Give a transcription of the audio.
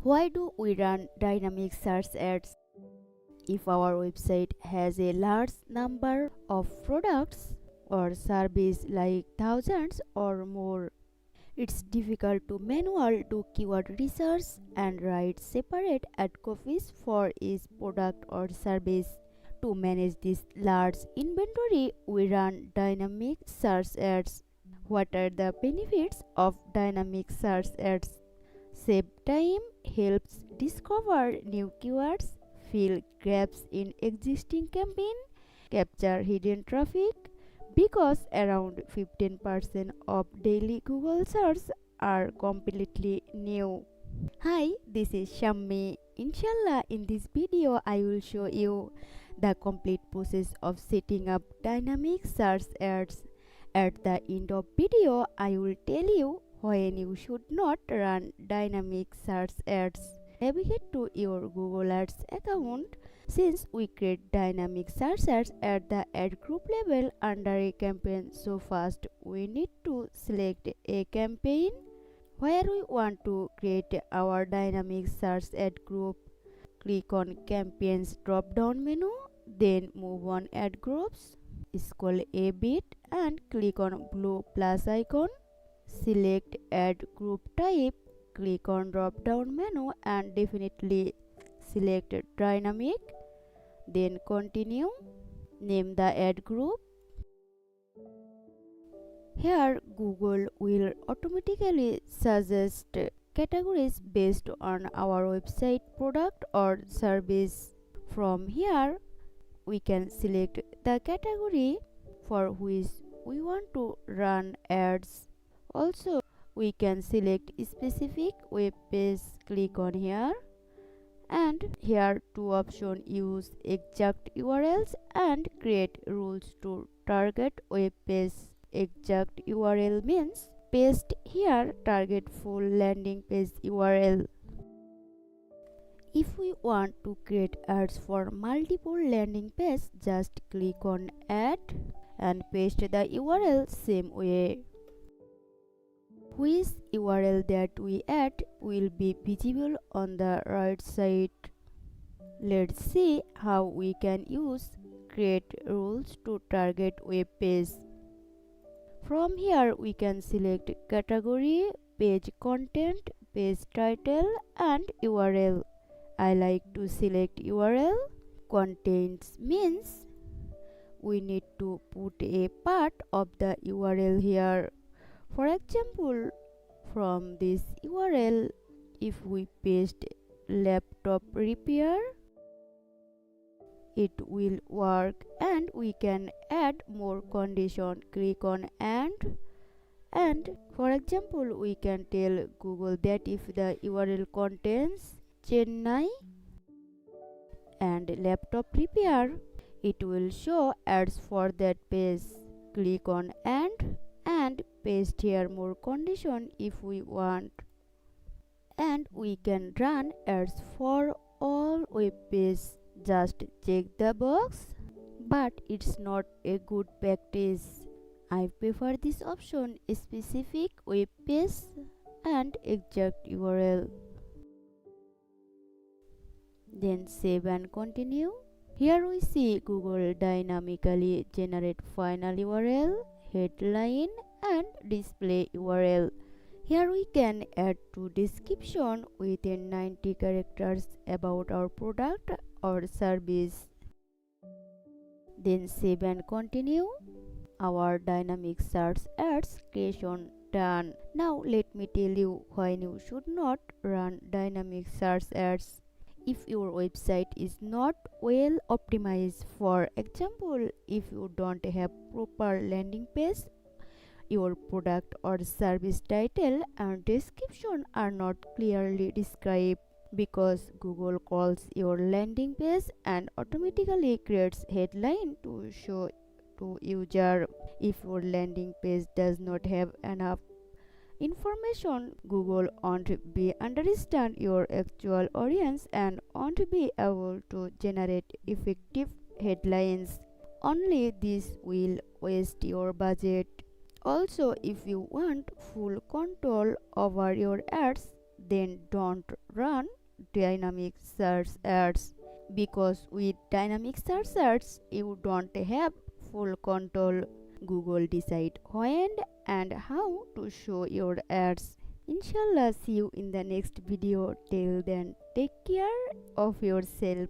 Why do we run dynamic search ads? If our website has a large number of products or services like thousands or more, it's difficult to manually do keyword research and write separate ad copies for each product or service. To manage this large inventory, we run dynamic search ads. What are the benefits of dynamic search ads? Save time, helps discover new keywords, fill gaps in existing campaign, capture hidden traffic, because around 15% of daily Google search are completely new. Hi, this is Shammi. Inshallah, in this video I will show you the complete process of setting up dynamic search ads. At the end of video, I will tell you when you should not run dynamic search ads. Navigate to your Google Ads account. Since we create dynamic search ads at the ad group level under a campaign, so first we need to select a campaign where we want to create our dynamic search ad group. Click on campaigns drop down menu, then move on ad groups. Scroll a bit and click on blue plus icon. Select ad group type. Click on drop down menu and definitely select dynamic. Then continue. Name the ad group. Here Google will automatically suggest categories based on our website product or service. From here we can select the category for which we want to run ads. Also we can select specific web page. Click on here, and here two options: use exact URLs and create rules to target web page. Exact URL means paste here target full landing page URL. If we want to create ads for multiple landing pages, just click on add and paste the URL same way. Which URL that we add will be visible on the right side. Let's see how we can use create rules to target web page. From here we can select category, page content, page title and URL. I like to select URL. Contents means we need to put a part of the URL here. For example, from this URL, if we paste laptop repair, it will work, and we can add more condition. Click on and for example we can tell Google that if the URL contains Chennai and laptop repair, it will show ads for that page. Click on and paste here more condition if we want, and we can run ads for all web pages. Just check the box, but it's not a good practice. I prefer this option: specific web page and exact URL. Then save and continue. Here we see Google dynamically generate final URL, headline and display URL. Here we can add to description within 90 characters about our product or service. Then save and continue. Our dynamic search ads creation done. Now let me tell you why you should not run dynamic search ads. If your website is not well optimized, for example, if you don't have proper landing page, your product or service title and description are not clearly described, because Google calls your landing page and automatically creates headline to show to user. If your landing page does not have enough information, Google won't be understand your actual audience and won't be able to generate effective headlines. Only this will waste your budget. Also, if you want full control over your ads, then don't run dynamic search ads, because with dynamic search ads you don't have full control. Google decide when and how to show your ads. Inshallah, see you in the next video. Till then, take care of yourself.